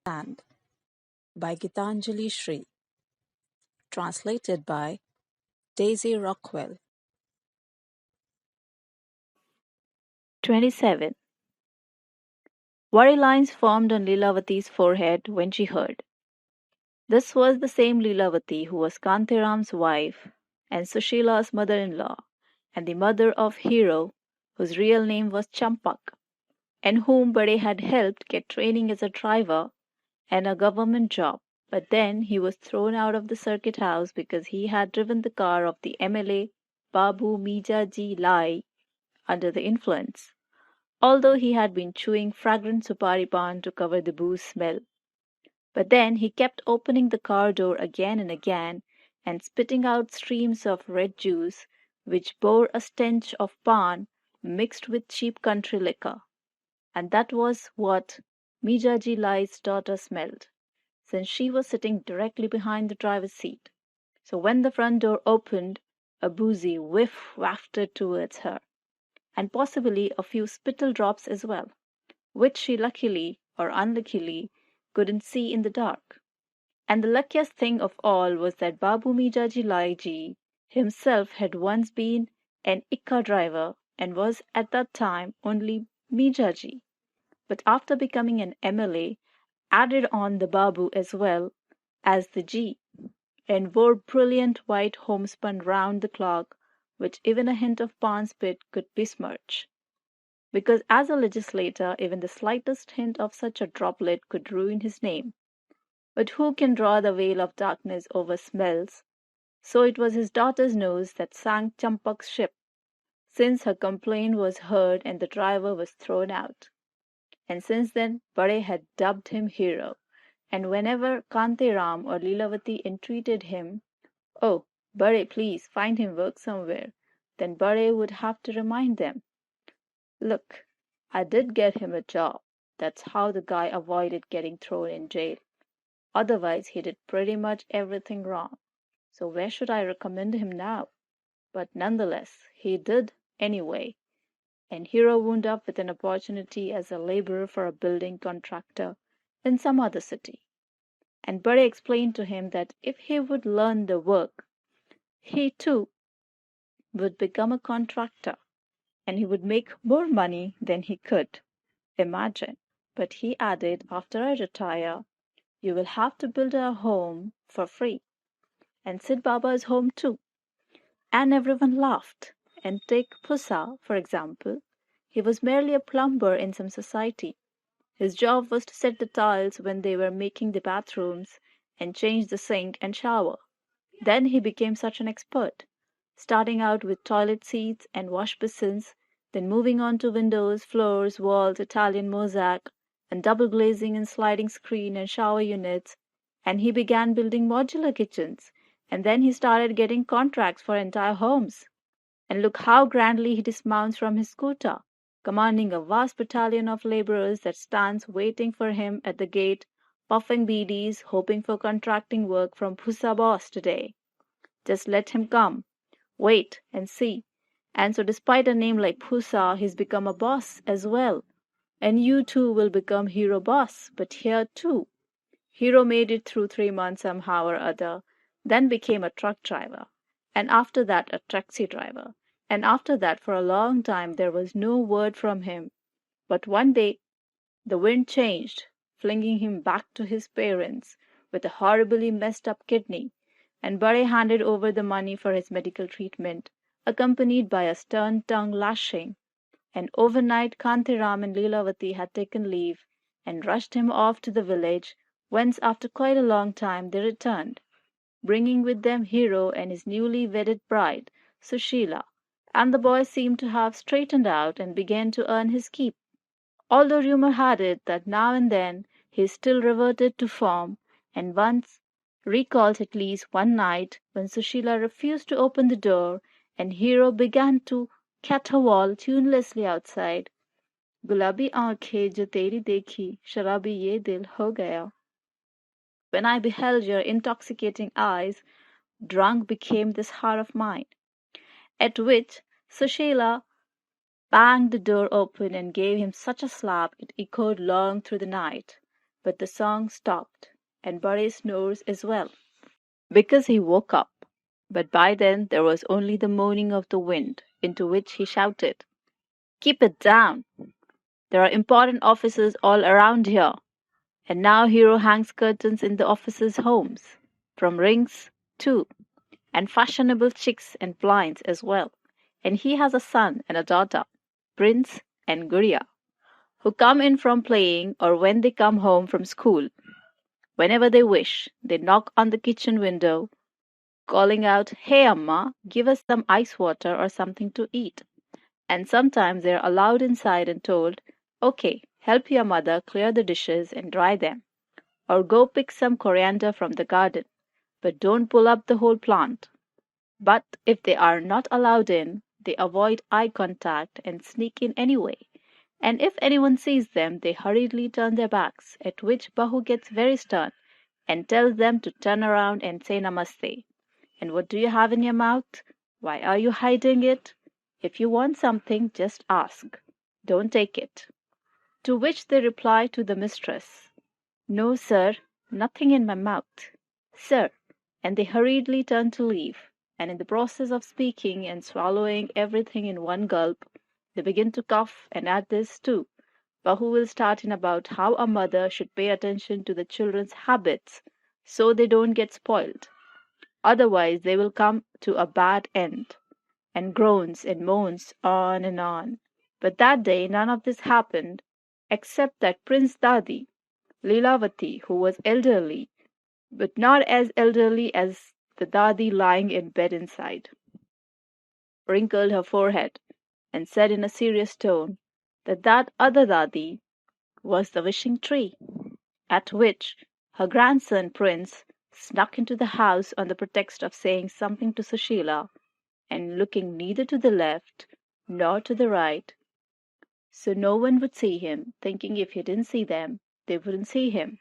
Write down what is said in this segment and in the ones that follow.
Stand by Geetanjali Shree. Translated by Daisy Rockwell. 27. Worry lines formed on Leelavati's forehead when she heard. This was the same Leelavati who was Kantiram's wife and Sushila's mother-in-law, and the mother of Hero, whose real name was Champak, and whom Bade had helped get training as a driver and a government job. But then he was thrown out of the circuit house because he had driven the car of the MLA Babu Mijaji Lai under the influence, although he had been chewing fragrant supari pan to cover the booze smell. But then he kept opening the car door again and again and spitting out streams of red juice, which bore a stench of pan mixed with cheap country liquor. And that was what Mijaji Lai's daughter smelled, since she was sitting directly behind the driver's seat. So when the front door opened, a boozy whiff wafted towards her, and possibly a few spittle drops as well, which she luckily or unluckily couldn't see in the dark. And the luckiest thing of all was that Babu Mijaji Lai ji himself had once been an Ikka driver and was at that time only Mijaji, but after becoming an MLA, added on the Babu as well as the G, and wore brilliant white homespun round the clock, which even a hint of pan spit could besmirch. Because as a legislator, even the slightest hint of such a droplet could ruin his name. But who can draw the veil of darkness over smells? So it was his daughter's nose that sank Champak's ship, since her complaint was heard and the driver was thrown out. And since then, Bade had dubbed him Hero, and whenever Kantiram or Leelavati entreated him, "Oh, Bade, please find him work somewhere," then Bade would have to remind them, "Look, I did get him a job. That's how the guy avoided getting thrown in jail. Otherwise, he did pretty much everything wrong. So where should I recommend him now?" But nonetheless, he did anyway, and Hero wound up with an opportunity as a laborer for a building contractor in some other city. And Bade explained to him that if he would learn the work, he too would become a contractor, and he would make more money than he could imagine. But he added, "After I retire, you will have to build a home for free, and Sid Baba's home too." And everyone laughed. And take Pusa, for example. He was merely a plumber in some society. His job was to set the tiles when they were making the bathrooms and change the sink and shower. Then he became such an expert, starting out with toilet seats and wash basins, then moving on to windows, floors, walls, Italian mosaic, and double glazing and sliding screen and shower units, and he began building modular kitchens, and then he started getting contracts for entire homes. And look how grandly he dismounts from his scooter, commanding a vast battalion of laborers that stands waiting for him at the gate, puffing beedies, hoping for contracting work from Pusa boss today. Just let him come. Wait and see. And so despite a name like Pusa, he's become a boss as well. And you too will become Hero boss, but here too. Hero made it through 3 months somehow or other, then became a truck driver, and after that a taxi driver, and after that for a long time there was no word from him. But one day the wind changed, flinging him back to his parents with a horribly messed up kidney, and Bade handed over the money for his medical treatment, accompanied by a stern tongue lashing. And overnight Kantiram and Leelavati had taken leave and rushed him off to the village, whence after quite a long time they returned, bringing with them Hero and his newly wedded bride, Sushila, and the boy seemed to have straightened out and began to earn his keep, although rumor had it that now and then he still reverted to form, and once recalled at least one night when Sushila refused to open the door and Hero began to caterwaul tunelessly outside, "Gulabi aankhein jo teri dekhi, sharabi ye dil ho gaya. When I beheld your intoxicating eyes, drunk became this heart of mine." At which Sushila banged the door open and gave him such a slap it echoed long through the night. but the song stopped, and Bade snores as well, because he woke up. But by then there was only the moaning of the wind, into which he shouted, "Keep it down! There are important offices all around here, and now Hero hangs curtains in the officers' homes, from rings, too, and fashionable chicks and blinds as well. And he has a son and a daughter, Prince and Guria, who come in from playing or when they come home from school. Whenever they wish, they knock on the kitchen window, calling out, 'Hey, Amma, give us some ice water or something to eat.' And sometimes they are allowed inside and told, 'Okay, help your mother clear the dishes and dry them, or go pick some coriander from the garden, but don't pull up the whole plant.' But if they are not allowed in, they avoid eye contact and sneak in anyway. And if anyone sees them, they hurriedly turn their backs, at which Bahu gets very stern and tells them to turn around and say namaste. And what do you have in your mouth? Why are you hiding it? If you want something, just ask. Don't take it. To which they reply to the mistress, 'No, sir, nothing in my mouth, sir,' and they hurriedly turn to leave, and in the process of speaking and swallowing everything in one gulp, they begin to cough, and at this, too, Bahu will start in about how a mother should pay attention to the children's habits so they don't get spoiled. Otherwise they will come to a bad end, and groans and moans on and on. But that day none of this happened, except that Prince Dadi, Lilavati, who was elderly, but not as elderly as the Dadi lying in bed inside, wrinkled her forehead and said in a serious tone that that other Dadi was the wishing tree. At which her grandson Prince snuck into the house on the pretext of saying something to Sushila, and looking neither to the left nor to the right, so no one would see him, thinking if he didn't see them, they wouldn't see him.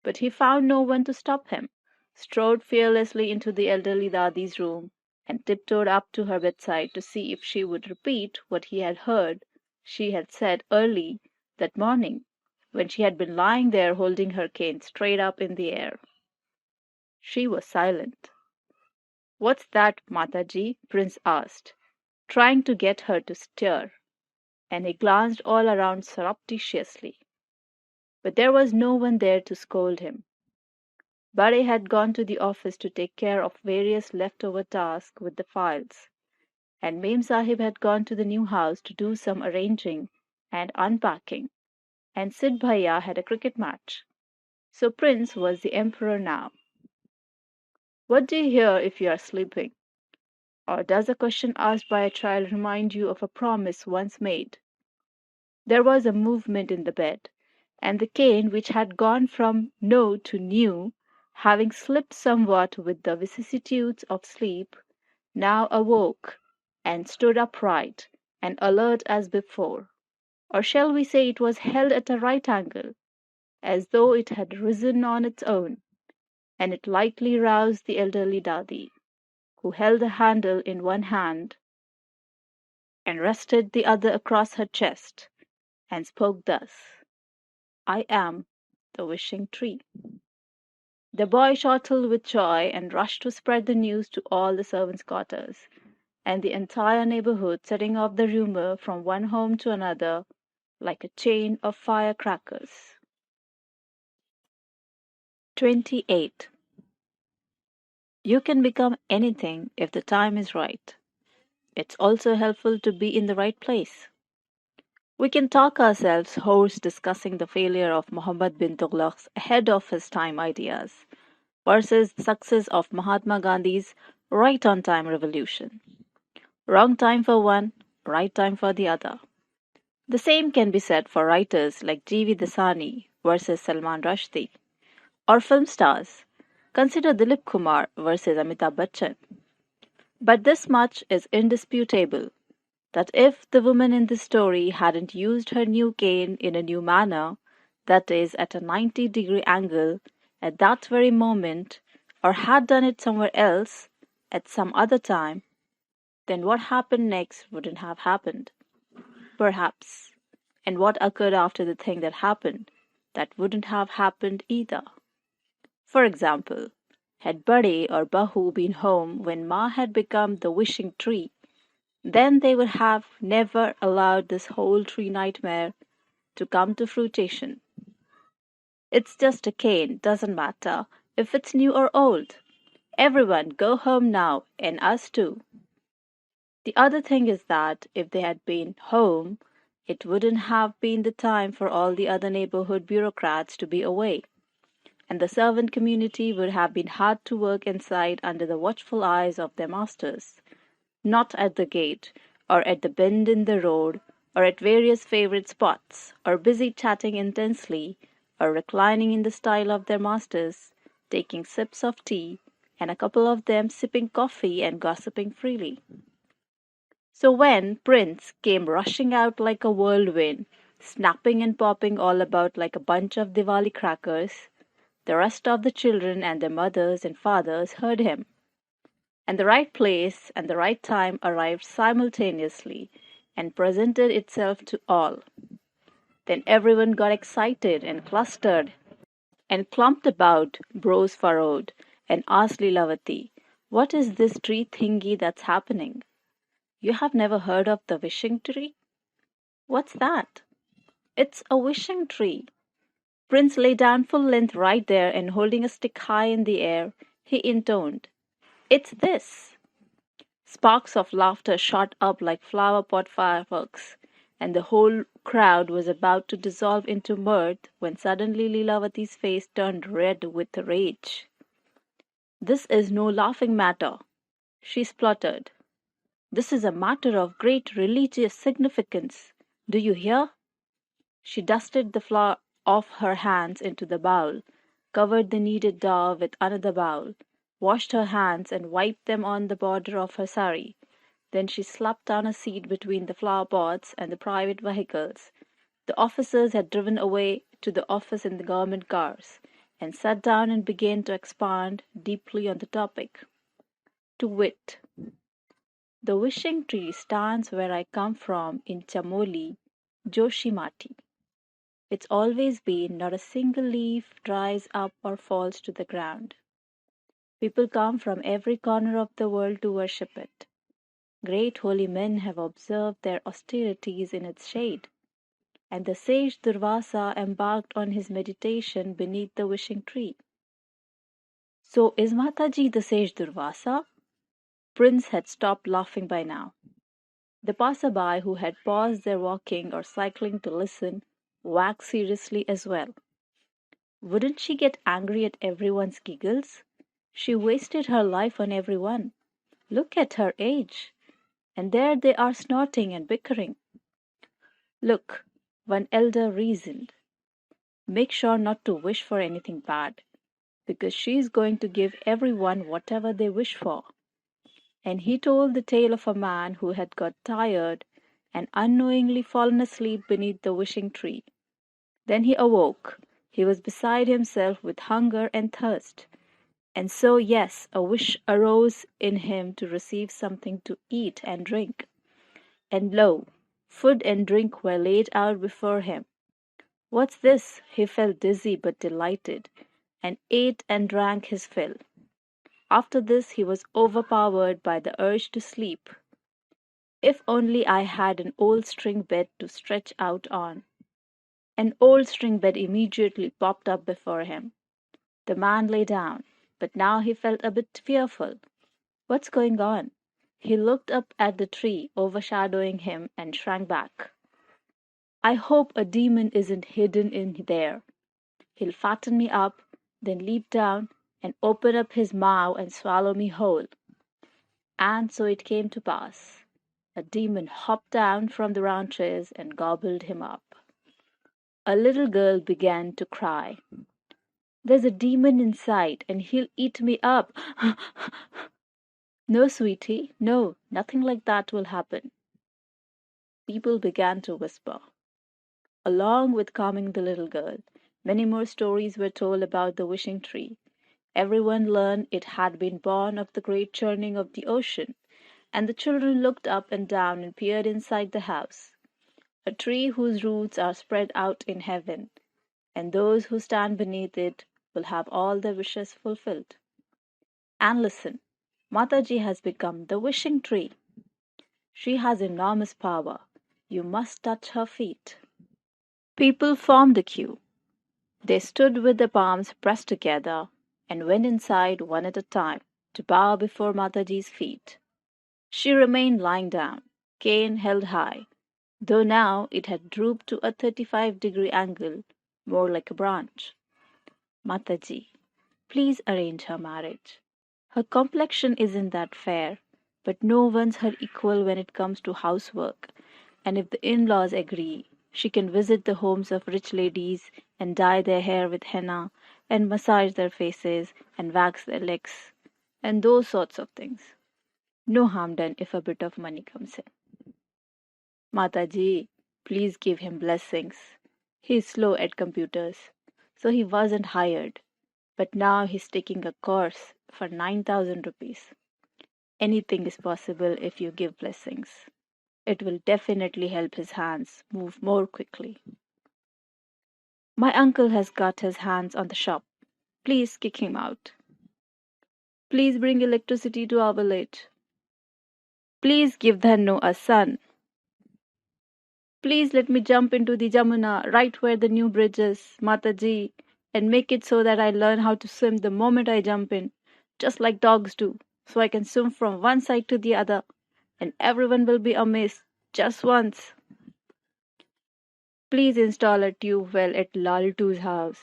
But he found no one to stop him, strode fearlessly into the elderly Dadi's room, and tiptoed up to her bedside to see if she would repeat what he had heard she had said early that morning, when she had been lying there holding her cane straight up in the air. She was silent. "What's that, Mataji?" Prince asked, trying to get her to stir, and he glanced all around surreptitiously. But there was no one there to scold him. Bade had gone to the office to take care of various left-over tasks with the files, and Mem Sahib had gone to the new house to do some arranging and unpacking, and Sid Bhaiya had a cricket match. So Prince was the emperor now. What do you hear if you are sleeping? Or does a question asked by a child remind you of a promise once made? There was a movement in the bed, and the cane, which had gone from no to new, having slipped somewhat with the vicissitudes of sleep, now awoke and stood upright and alert as before. Or shall we say it was held at a right angle, as though it had risen on its own, and it lightly roused the elderly Dadi, who held the handle in one hand and rested the other across her chest, and spoke thus, "I am the wishing tree." The boy chortled with joy and rushed to spread the news to all the servants' quarters, and the entire neighborhood, setting off the rumor from one home to another like a chain of firecrackers. 28. You can become anything if the time is right. It's also helpful to be in the right place. We can talk ourselves hoarse discussing the failure of Muhammad bin Tughlaq's ahead of his time ideas versus the success of Mahatma Gandhi's right on time revolution. Wrong time for one, right time for the other. The same can be said for writers like G.V. Dasani versus Salman Rushdie, or film stars. Consider Dilip Kumar versus Amitabh Bachchan. But this much is indisputable, that if the woman in this story hadn't used her new cane in a new manner, that is, at a 90-degree angle, at that very moment, or had done it somewhere else, at some other time, then what happened next wouldn't have happened. Perhaps. And what occurred after the thing that happened that wouldn't have happened either. For example, had Bade or Bahu been home when Ma had become the wishing tree, then they would have never allowed this whole tree nightmare to come to fruition. It's just a cane, doesn't matter if it's new or old. Everyone go home now, and us too. The other thing is that if they had been home, it wouldn't have been the time for all the other neighborhood bureaucrats to be away, and the servant community would have been hard to work inside under the watchful eyes of their masters, not at the gate, or at the bend in the road, or at various favorite spots, or busy chatting intensely, or reclining in the style of their masters, taking sips of tea, and a couple of them sipping coffee and gossiping freely. So when Prince came rushing out like a whirlwind, snapping and popping all about like a bunch of Diwali crackers, the rest of the children and their mothers and fathers heard him, and the right place and the right time arrived simultaneously and presented itself to all. Then everyone got excited and clustered and clumped about, brows furrowed, and asked Lilavati, "What is this tree thingy that's happening? You have never heard of the wishing tree? What's that?" "It's a wishing tree." Prince lay down full length right there, and holding a stick high in the air, he intoned, "It's this." Sparks of laughter shot up like flower pot fireworks, and the whole crowd was about to dissolve into mirth when suddenly Lilavati's face turned red with rage. "This is no laughing matter," she spluttered. "This is a matter of great religious significance. Do you hear?" She dusted the flour off her hands into the bowl, covered the kneaded dough with another bowl, washed her hands and wiped them on the border of her sari. Then she slapped down a seat between the flower pots and the private vehicles. The officers had driven away to the office in the government cars, and sat down and began to expound deeply on the topic. To wit, the wishing tree stands where I come from in Chamoli, Joshimati. It's always been, not a single leaf dries up or falls to the ground. People come from every corner of the world to worship it. Great holy men have observed their austerities in its shade, and the sage Durvasa embarked on his meditation beneath the wishing tree. So is Mataji the sage Durvasa? Prince had stopped laughing by now. The passerby who had paused their walking or cycling to listen waxed seriously as well. Wouldn't she get angry at everyone's giggles? She wasted her life on everyone. Look at her age. And there they are snorting and bickering. Look, one elder reasoned, make sure not to wish for anything bad, because she is going to give everyone whatever they wish for. And he told the tale of a man who had got tired and unknowingly fallen asleep beneath the wishing tree. Then he awoke. He was beside himself with hunger and thirst. And so, yes, a wish arose in him to receive something to eat and drink. And lo, food and drink were laid out before him. What's this? He felt dizzy but delighted, and ate and drank his fill. After this he was overpowered by the urge to sleep. If only I had an old string bed to stretch out on. An old string bed immediately popped up before him. The man lay down, but now he felt a bit fearful. What's going on? He looked up at the tree overshadowing him and shrank back. I hope a demon isn't hidden in there. He'll fatten me up, then leap down and open up his maw and swallow me whole. And so it came to pass. A demon hopped down from the branches and gobbled him up. A little girl began to cry. There's a demon inside, and he'll eat me up. No, sweetie, no, nothing like that will happen. People began to whisper. Along with calming the little girl, many more stories were told about the wishing tree. Everyone learned it had been born of the great churning of the ocean, and the children looked up and down and peered inside the house. A tree whose roots are spread out in heaven. and those who stand beneath it will have all their wishes fulfilled. And listen, Mataji has become the wishing tree. She has enormous power. You must touch her feet. People formed a queue. They stood with their palms pressed together and went inside one at a time to bow before Mataji's feet. She remained lying down, cane held high, though now it had drooped to a 35-degree angle, more like a branch. Mataji, please arrange her marriage. Her complexion isn't that fair, but no one's her equal when it comes to housework, and if the in-laws agree, she can visit the homes of rich ladies and dye their hair with henna and massage their faces and wax their legs and those sorts of things. No harm done if a bit of money comes in. Mataji, please give him blessings. He is slow at computers, so he wasn't hired, but now he's taking a course for 9,000 rupees. Anything is possible if you give blessings. It will definitely help his hands move more quickly. My uncle has got his hands on the shop. Please kick him out. Please bring electricity to our village. Please give Dhannu a son. Please let me jump into the Jamuna right where the new bridge is, Mataji, and make it so that I learn how to swim the moment I jump in, just like dogs do, so I can swim from one side to the other, and everyone will be amazed just once. Please install a tube well at Laltu's house.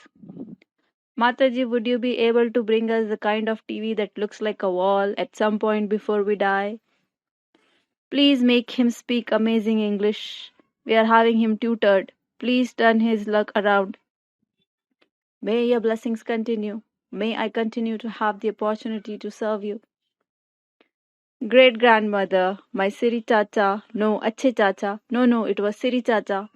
Mataji, would you be able to bring us the kind of TV that looks like a wall at some point before we die? Please make him speak amazing English. We are having him tutored. Please turn his luck around. May your blessings continue. May I continue to have the opportunity to serve you. Great grandmother, my Siri Chacha, no, Achhe Chacha, no, it was Siri Chacha.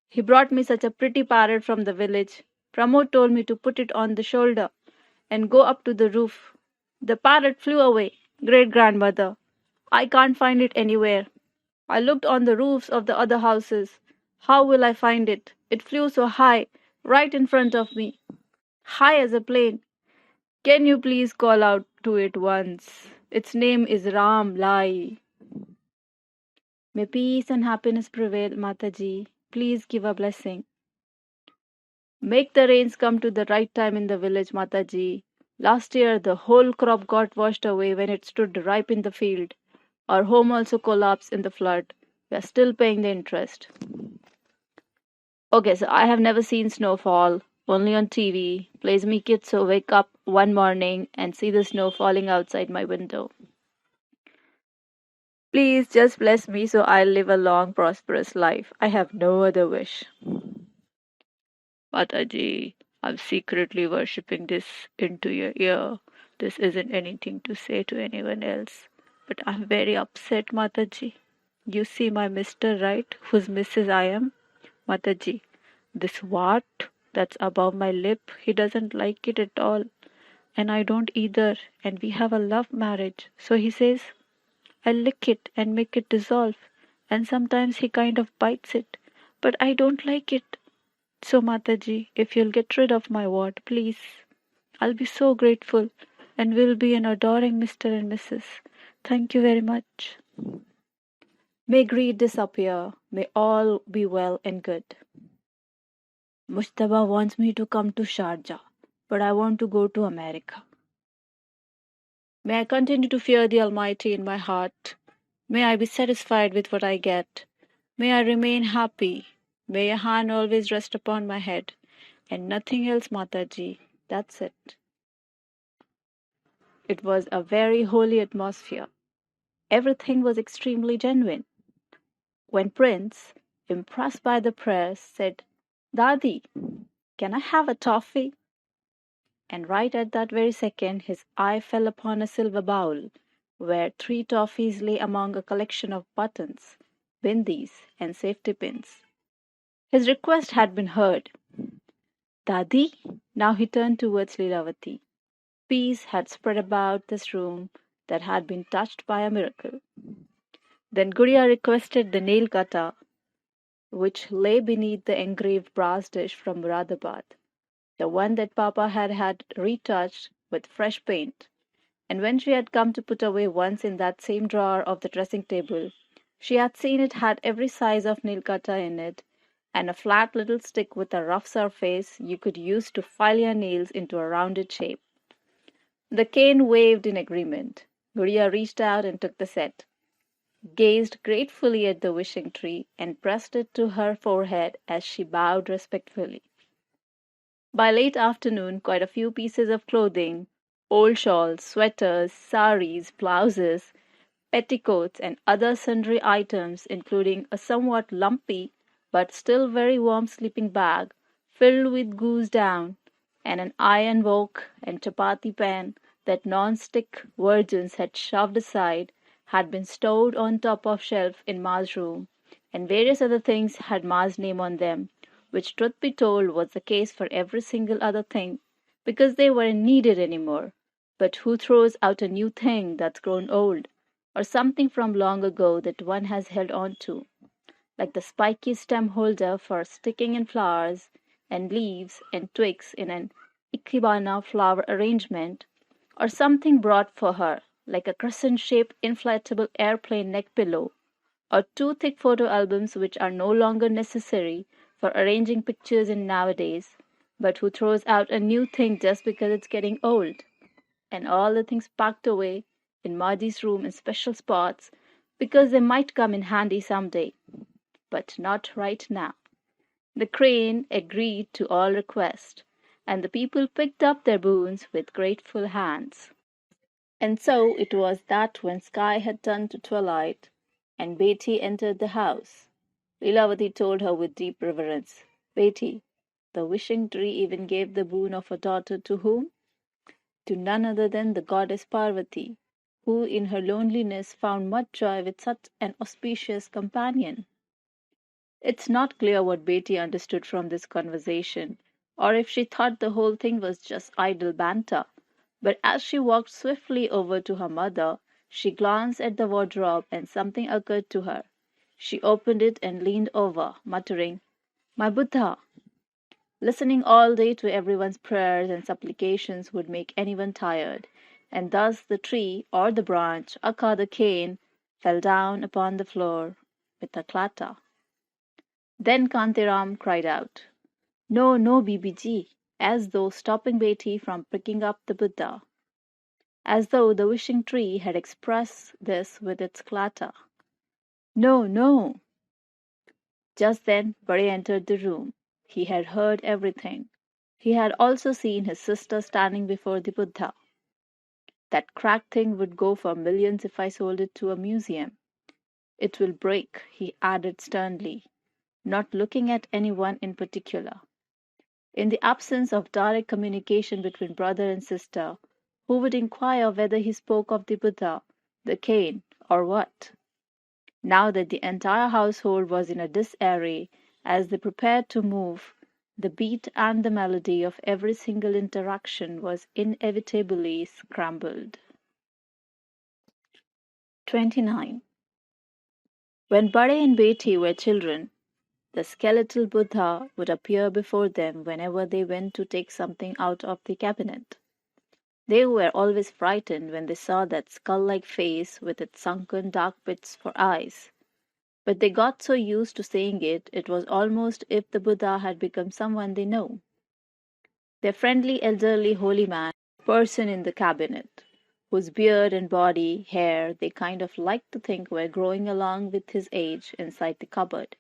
He brought me such a pretty parrot from the village. Pramod told me to put it on the shoulder and go up to the roof. The parrot flew away. Great grandmother, I can't find it anywhere. I looked on the roofs of the other houses. How will I find it? It flew so high, right in front of me. High as a plane. Can you please call out to it once? Its name is Ram Lai. May peace and happiness prevail, Mataji. Please give a blessing. Make the rains come to the right time in the village, Mataji. Last year, the whole crop got washed away when it stood ripe in the field. Our home also collapsed in the flood. We are still paying the interest. Okay, so I have never seen snowfall, only on TV. Plays me kids so wake up one morning and see the snow falling outside my window. Please just bless me so I'll live a long, prosperous life. I have no other wish. Mataji, I'm secretly worshipping this into your ear. This isn't anything to say to anyone else. But I'm very upset, Mataji. You see my mister, right? Whose missus I am? Mataji, this what? That's above my lip. He doesn't like it at all. And I don't either. And we have a love marriage. So he says, I lick it and make it dissolve. And sometimes he kind of bites it. But I don't like it. So, Mataji, if you'll get rid of my wart, please, I'll be so grateful, and we'll be an adoring Mr. and Mrs. Thank you very much. May greed disappear. May all be well and good. Mujtaba wants me to come to Sharjah, but I want to go to America. May I continue to fear the Almighty in my heart. May I be satisfied with what I get. May I remain happy. May your hand always rest upon my head. And nothing else, Mataji. That's it. It was a very holy atmosphere. Everything was extremely genuine. When Prince, impressed by the prayers, said, Dadi, can I have a toffee? And right at that very second, his eye fell upon a silver bowl, where 3 toffees lay among a collection of buttons, bindis, and safety pins. His request had been heard. Dadi, now he turned towards Lilavati. Peace had spread about this room that had been touched by a miracle. Then Gudiya requested the nail cutter, which lay beneath the engraved brass dish from Muradabad. the one that Papa had retouched with fresh paint. And when she had come to put away once in that same drawer of the dressing table, she had seen it had every size of nail cutter in it, and a flat little stick with a rough surface you could use to file your nails into a rounded shape. The cane waved in agreement. Guria reached out and took the set, gazed gratefully at the wishing tree, and pressed it to her forehead as she bowed respectfully. By late afternoon, quite a few pieces of clothing, old shawls, sweaters, saris, blouses, petticoats, and other sundry items, including a somewhat lumpy but still very warm sleeping bag filled with goose down, and an iron wok and chapati pan that non-stick virgins had shoved aside, had been stowed on top of shelf in Ma's room, and various other things had Ma's name on them, which truth be told was the case for every single other thing, because they weren't needed any more. But who throws out a new thing that's grown old, or something from long ago that one has held on to, like the spiky stem holder for sticking in flowers and leaves and twigs in an ikebana flower arrangement, or something brought for her, like a crescent-shaped inflatable airplane neck pillow, or two thick photo albums which are no longer necessary for arranging pictures in nowadays, but who throws out a new thing just because it's getting old, and all the things packed away in Margie's room in special spots because they might come in handy some day, but not right now. The crane agreed to all requests, and the people picked up their boons with grateful hands. And so it was that when sky had turned to twilight, and Betty entered the house, Lilavati told her with deep reverence, "Betty, the wishing tree even gave the boon of a daughter to whom? To none other than the goddess Parvati, who in her loneliness found much joy with such an auspicious companion." It's not clear what Betty understood from this conversation, or if she thought the whole thing was just idle banter, but as she walked swiftly over to her mother, she glanced at the wardrobe and something occurred to her. She opened it and leaned over, muttering, "My Buddha!" Listening all day to everyone's prayers and supplications would make anyone tired, and thus the tree, or the branch, aka the cane, fell down upon the floor with a clatter. Then Kantiram cried out, "No, no, BBG," as though stopping Betty from picking up the Buddha, as though the wishing tree had expressed this with its clatter. "No, no." Just then Bade entered the room. He had heard everything. He had also seen his sister standing before the Buddha. "That cracked thing would go for millions if I sold it to a museum. It will break," he added sternly, not looking at anyone in particular. In the absence of direct communication between brother and sister, who would inquire whether he spoke of the Buddha, the cane, or what? Now that the entire household was in a disarray as they prepared to move, the beat and the melody of every single interaction was inevitably scrambled. 29. When Bade and Betty were children, the skeletal Buddha would appear before them whenever they went to take something out of the cabinet. They were always frightened when they saw that skull-like face with its sunken dark pits for eyes. But they got so used to saying it, it was almost if the Buddha had become someone they know. Their friendly elderly holy man, person in the cabinet, whose beard and body, hair, they kind of liked to think were growing along with his age inside the cupboard.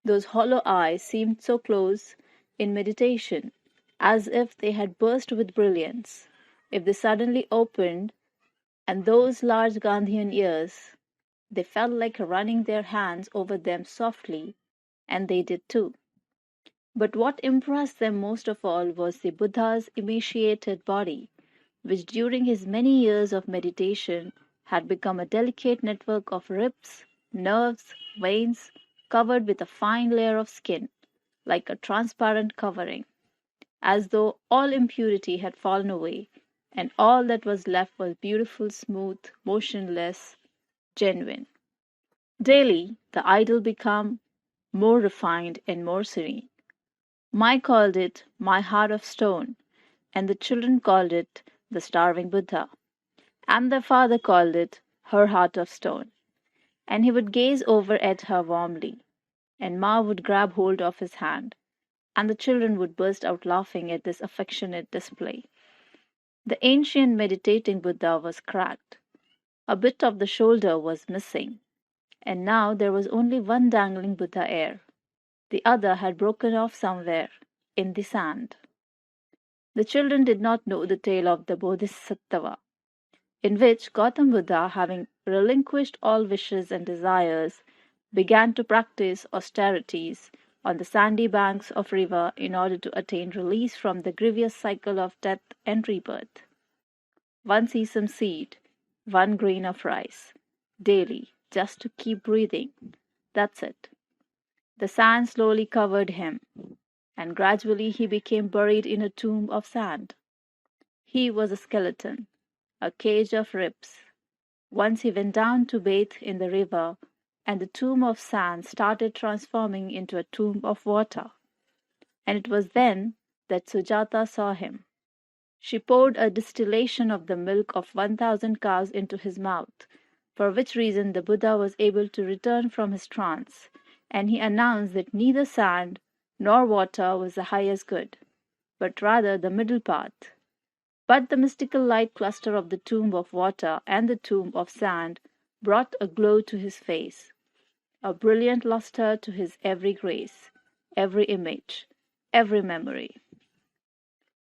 Those hollow eyes seemed so close in meditation, as if they had burst with brilliance. If they suddenly opened, and those large Gandhian ears, they felt like running their hands over them softly, and they did too. But what impressed them most of all was the Buddha's emaciated body, which during his many years of meditation had become a delicate network of ribs, nerves, veins, covered with a fine layer of skin, like a transparent covering, as though all impurity had fallen away, and all that was left was beautiful, smooth, motionless, genuine. Daily, the idol became more refined and more serene. Mai called it my heart of stone, and the children called it the starving Buddha, and their father called it her heart of stone. And he would gaze over at her warmly, and Ma would grab hold of his hand, and the children would burst out laughing at this affectionate display. The ancient meditating Buddha was cracked. A bit of the shoulder was missing, and now there was only one dangling Buddha ear. The other had broken off somewhere in the sand. The children did not know the tale of the Bodhisattva, in which Gautam Buddha, having relinquished all wishes and desires, began to practice austerities on the sandy banks of river in order to attain release from the grievous cycle of death and rebirth. One sesame seed, one grain of rice, daily, just to keep breathing. That's it. The sand slowly covered him, and gradually he became buried in a tomb of sand. He was a skeleton, a cage of ribs. Once he went down to bathe in the river, and the tomb of sand started transforming into a tomb of water. And it was then that Sujata saw him. She poured a distillation of the milk of 1,000 cows into his mouth, for which reason the Buddha was able to return from his trance, and he announced that neither sand nor water was the highest good, but rather the middle path. But the mystical light cluster of the tomb of water and the tomb of sand brought a glow to his face, a brilliant luster to his every grace, every image, every memory.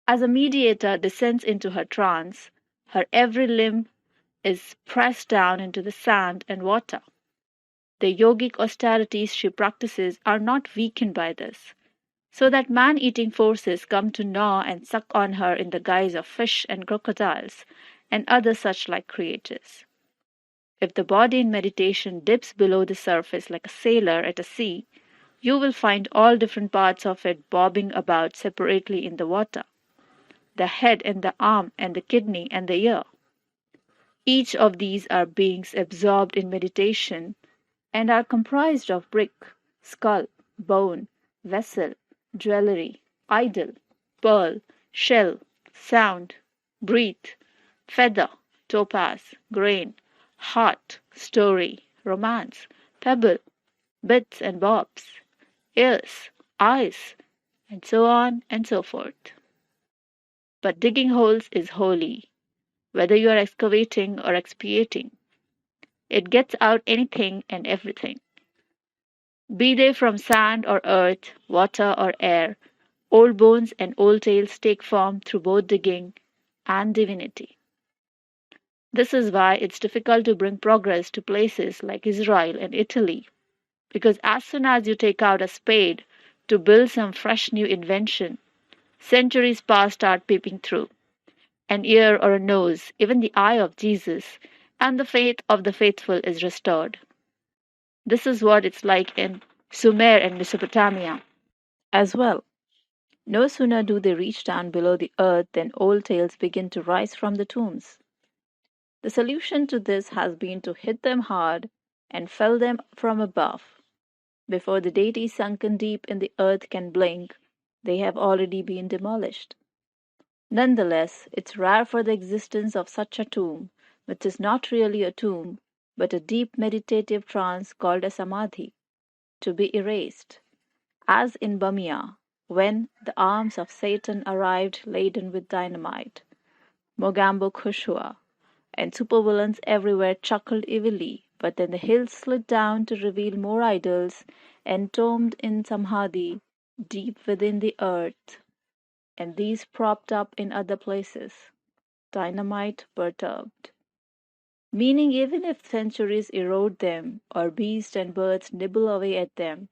As a mediator descends into her trance, her every limb is pressed down into the sand and water. The yogic austerities she practices are not weakened by this, so that man-eating forces come to gnaw and suck on her in the guise of fish and crocodiles and other such like creatures. If the body in meditation dips below the surface like a sailor at a sea, you will find all different parts of it bobbing about separately in the water, the head and the arm and the kidney and the ear. Each of these are beings absorbed in meditation and are comprised of brick, skull, bone, vessel, jewelry, idol, pearl, shell, sound, breath, feather, topaz, grain, heart, story, romance, pebble, bits and bobs, ears, eyes, and so on and so forth. But digging holes is holy, whether you are excavating or expiating. It gets out anything and everything. Be they from sand or earth, water or air, old bones and old tales take form through both digging and divinity. This is why it's difficult to bring progress to places like Israel and Italy, because as soon as you take out a spade to build some fresh new invention, centuries past start peeping through. An ear or a nose, even the eye of Jesus, and the faith of the faithful is restored. This is what it's like in Sumer and Mesopotamia As well, No sooner do they reach down below the earth than old tales begin to rise from the tombs. The solution to this has been to hit them hard and fell them from above. Before the deity sunken deep in the earth can blink, they have already been demolished. Nonetheless, it's rare for the existence of such a tomb, which is not really a tomb, but a deep meditative trance called a samadhi, to be erased, as in Bamia, when the arms of Satan arrived laden with dynamite. Mogambo Kushua and supervillains everywhere chuckled evilly, but then the hills slid down to reveal more idols entombed in samadhi deep within the earth, and these propped up in other places, dynamite perturbed. Meaning, even if centuries erode them, or beasts and birds nibble away at them,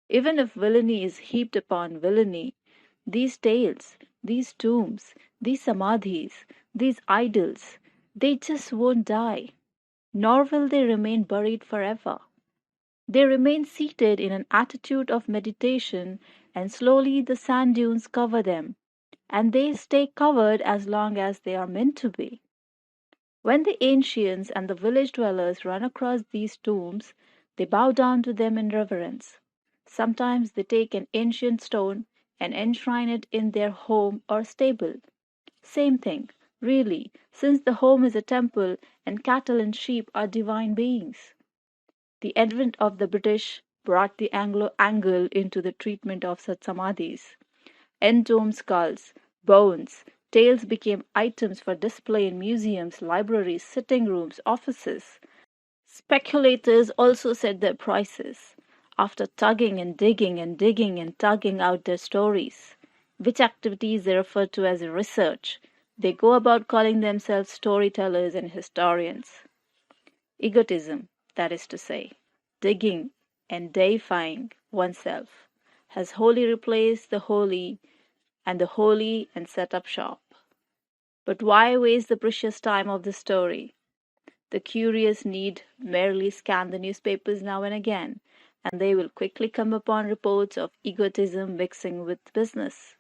even if villainy is heaped upon villainy, these tales, these tombs, these samadhis, these idols, they just won't die, nor will they remain buried forever. They remain seated in an attitude of meditation, and slowly the sand dunes cover them, and they stay covered as long as they are meant to be. When the ancients and the village dwellers run across these tombs, they bow down to them in reverence. Sometimes they take an ancient stone and enshrine it in their home or stable. Same thing, really, since the home is a temple and cattle and sheep are divine beings. The advent of the British brought the Anglo angle into the treatment of such samadhis. Entombed skulls, bones, tails became items for display in museums, libraries, sitting rooms, offices. Speculators also set their prices, after tugging and digging and digging and tugging out their stories, which activities they refer to as research. They go about calling themselves storytellers and historians. Egotism, that is to say, digging and deifying oneself, has wholly replaced the holy and set up shop. But why waste the precious time of the story? The curious need merely scan the newspapers now and again, and they will quickly come upon reports of egotism mixing with business.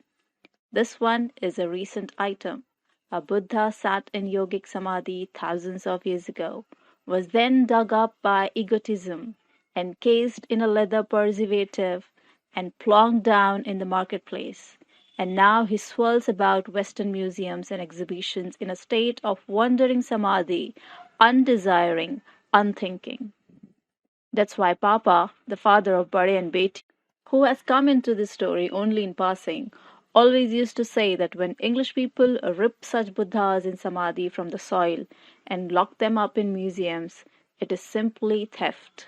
This one is a recent item. A Buddha sat in yogic samadhi thousands of years ago, was then dug up by egotism, encased in a leather preservative, and plonked down in the marketplace. And now he swirls about Western museums and exhibitions in a state of wandering samadhi, undesiring, unthinking. That's why Papa, the father of Bade and Beti, who has come into this story only in passing, always used to say that when English people rip such Buddhas in Samadhi from the soil and lock them up in museums, it is simply theft,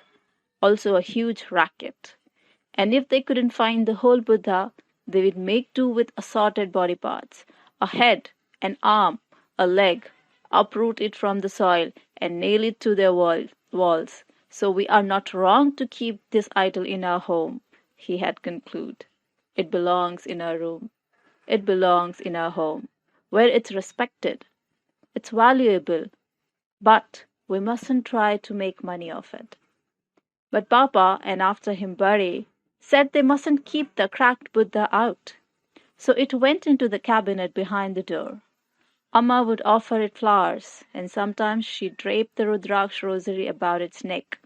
also a huge racket. And if they couldn't find the whole Buddha, they would make do with assorted body parts, a head, an arm, a leg, uproot it from the soil, and nail it to their walls. So we are not wrong to keep this idol in our home, he had concluded. It belongs in our room. It belongs in our home, where it's respected. It's valuable, but we mustn't try to make money of it. But Papa, and after him Bari, said they mustn't keep the cracked Buddha out. So it went into the cabinet behind the door. Amma would offer it flowers, and sometimes she draped the Rudraksh rosary about its neck,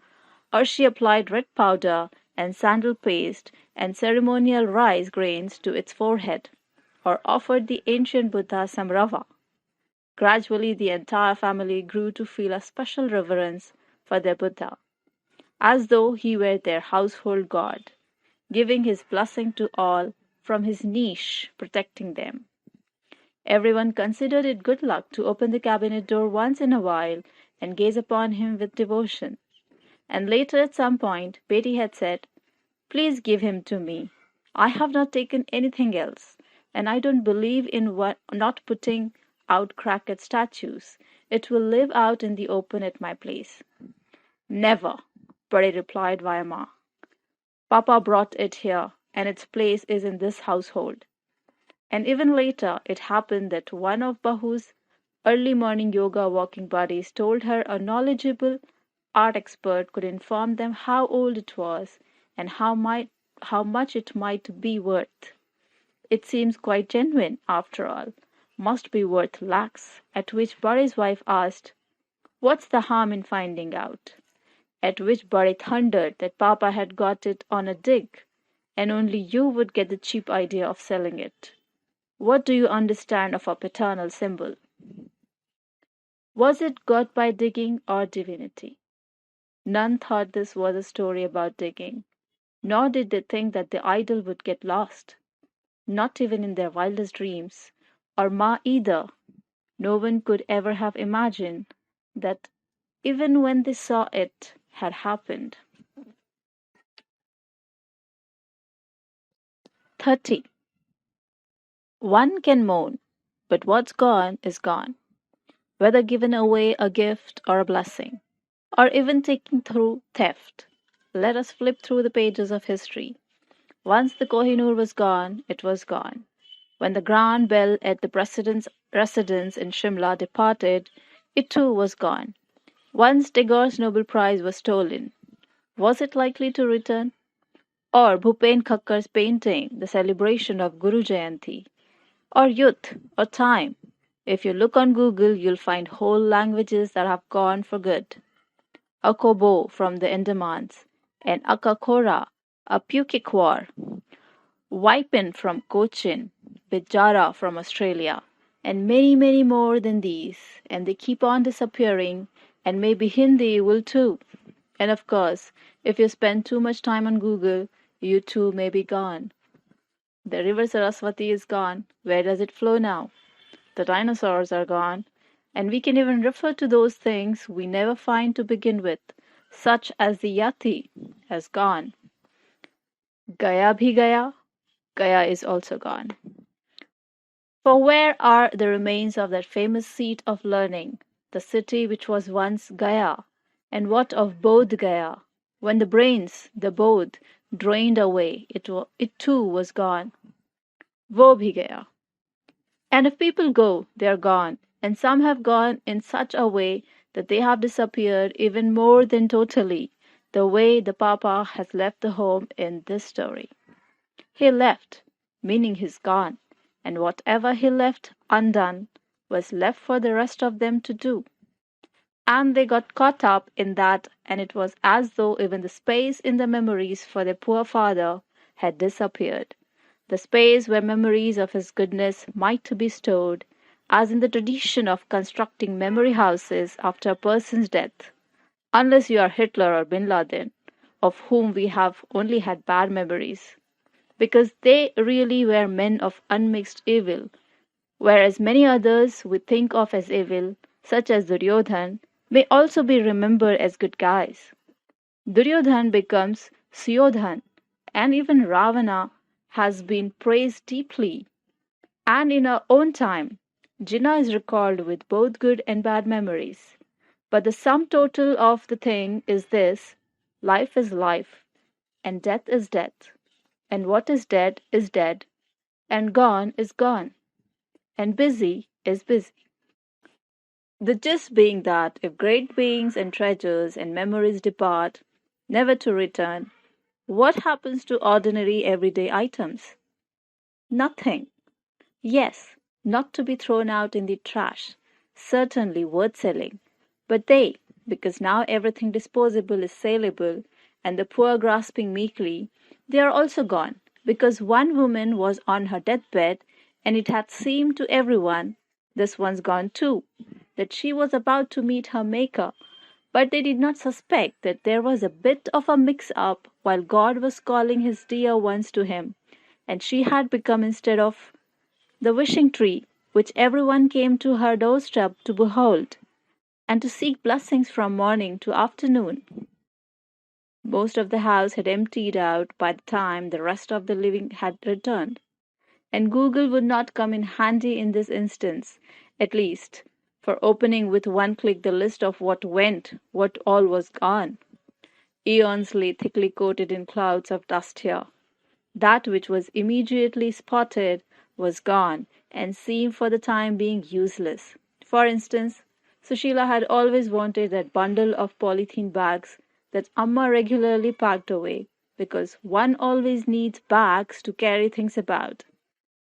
or she applied red powder and sandal paste and ceremonial rice grains to its forehead, or offered the ancient Buddha some rava. Gradually, the entire family grew to feel a special reverence for their Buddha, as though he were their household god, giving his blessing to all from his niche, protecting them. Everyone considered it good luck to open the cabinet door once in a while and gaze upon him with devotion. And later, at some point, Betty had said, "Please give him to me. I have not taken anything else, and I don't believe in not putting out cracked statues. It will live out in the open at my place." "Never," Betty replied via Ma. "Papa brought it here, and its place is in this household." And even later, it happened that one of Bahu's early morning yoga walking buddies told her a knowledgeable art expert could inform them how old it was and how much it might be worth. It seems quite genuine, after all. Must be worth lakhs. At which Bari's wife asked, "What's the harm in finding out?" At which Bari thundered that Papa had got it on a dig, and only you would get the cheap idea of selling it. What do you understand of a paternal symbol? Was it got by digging or divinity? None thought this was a story about digging, nor did they think that the idol would get lost, not even in their wildest dreams, or Ma either. No one could ever have imagined that even when they saw it had happened. 30. One can moan, but what's gone is gone, whether given away a gift or a blessing, or even taken through theft. Let us flip through the pages of history. Once the Kohinoor was gone, it was gone. When the grand bell at the president's residence in Shimla departed, it too was gone. Once Tagore's Nobel Prize was stolen. Was it likely to return? Or Bhupen Khakkar's painting, The Celebration of Guru Jayanti? Or youth, or time? If you look on Google, you'll find whole languages that have gone for good. Akobo from the Andamans, and Akakora, a Pukikwar. Wipin from Cochin, Bijara from Australia, and many, many more than these, and they keep on disappearing, and maybe Hindi will too. And of course, if you spend too much time on Google, you too may be gone. The river Saraswati is gone. Where does it flow now? The dinosaurs are gone. And we can even refer to those things we never find to begin with, such as the Yati has gone. Gaya bhi gaya, Gaya is also gone. For where are the remains of that famous seat of learning, the city which was once Gaya? And what of Bodh Gaya? When the brains, the Bodh, drained away, it too was gone. Wo bhi gaya. And if people go, they are gone, and some have gone in such a way that they have disappeared even more than totally, the way the Papa has left the home in this story. He left, meaning he's gone, and whatever he left undone was left for the rest of them to do. And they got caught up in that, and it was as though even the space in the memories for their poor father had disappeared, the space where memories of his goodness might be stored, as in the tradition of constructing memory houses after a person's death, unless you are Hitler or Bin Laden, of whom we have only had bad memories, because they really were men of unmixed evil, whereas many others we think of as evil, such as Duryodhan, may also be remembered as good guys. Duryodhan becomes Suyodhan, and even Ravana has been praised deeply. And in our own time, Jinnah is recalled with both good and bad memories. But the sum total of the thing is this: life is life, and death is death, and what is dead, and gone is gone, and busy is busy. The gist being that if great beings and treasures and memories depart, never to return, what happens to ordinary everyday items? Nothing. Yes, not to be thrown out in the trash, certainly worth selling, but they, because now everything disposable is saleable, and the poor grasping meekly, they are also gone, because one woman was on her deathbed, and it had seemed to everyone, this one's gone too, that she was about to meet her Maker, but they did not suspect that there was a bit of a mix up while God was calling his dear ones to him, and she had become, instead of the wishing tree, which everyone came to her doorstep to behold, and to seek blessings from morning to afternoon. Most of the house had emptied out by the time the rest of the living had returned, and Google would not come in handy in this instance, at least, for opening with one click the list of what went, what all was gone. Eons lay thickly coated in clouds of dust here. That which was immediately spotted was gone and seemed for the time being useless. For instance, Sushila had always wanted that bundle of polythene bags that Amma regularly packed away, because one always needs bags to carry things about.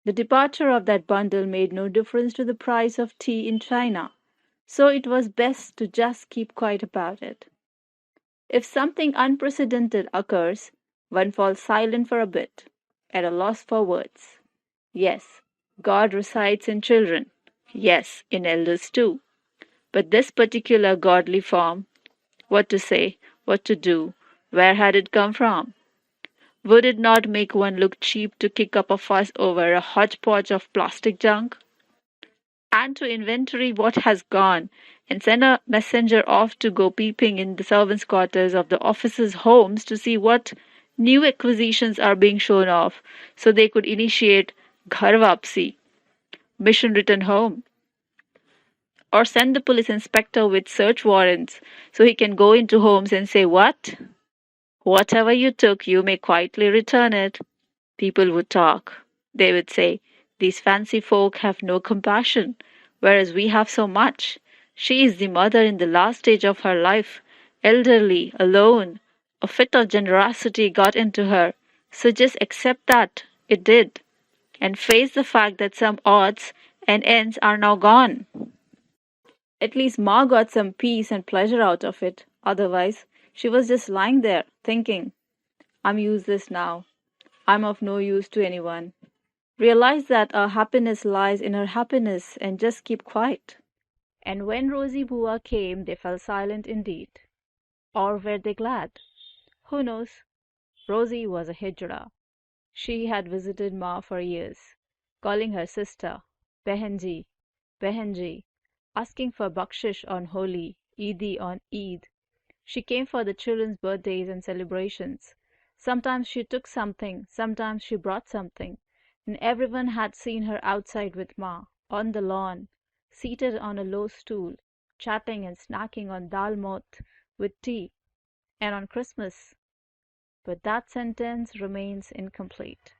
The departure of that bundle made no difference to the price of tea in China, so it was best to just keep quiet about it. If something unprecedented occurs, one falls silent for a bit, at a loss for words. Yes, God resides in children. Yes, in elders too. But this particular godly form, what to say, what to do, where had it come from? Would it not make one look cheap to kick up a fuss over a hodgepodge of plastic junk? And to inventory what has gone, and send a messenger off to go peeping in the servants' quarters of the officers' homes to see what new acquisitions are being shown off, so they could initiate ghar wapsi, mission return home, or send the police inspector with search warrants so he can go into homes and say, "What? Whatever you took, you may quietly return it." People would talk. They would say, "These fancy folk have no compassion, whereas we have so much. She is the mother in the last stage of her life, elderly, alone. A fit of generosity got into her, so just accept that it did, and face the fact that some odds and ends are now gone. At least Ma got some peace and pleasure out of it. Otherwise, she was just lying there, thinking, I'm useless now. I'm of no use to anyone. Realize that our happiness lies in her happiness and just keep quiet. And when Rosie Bua came, they fell silent indeed. Or were they glad? Who knows? Rosie was a hijra. She had visited Ma for years, calling her sister, Behenji, Behenji, asking for bakshish on Holi, Eidi on Eid. She came for the children's birthdays and celebrations. Sometimes she took something, sometimes she brought something, and everyone had seen her outside with Ma, on the lawn, seated on a low stool, chatting and snacking on dal moth with tea, and on Christmas. But that sentence remains incomplete.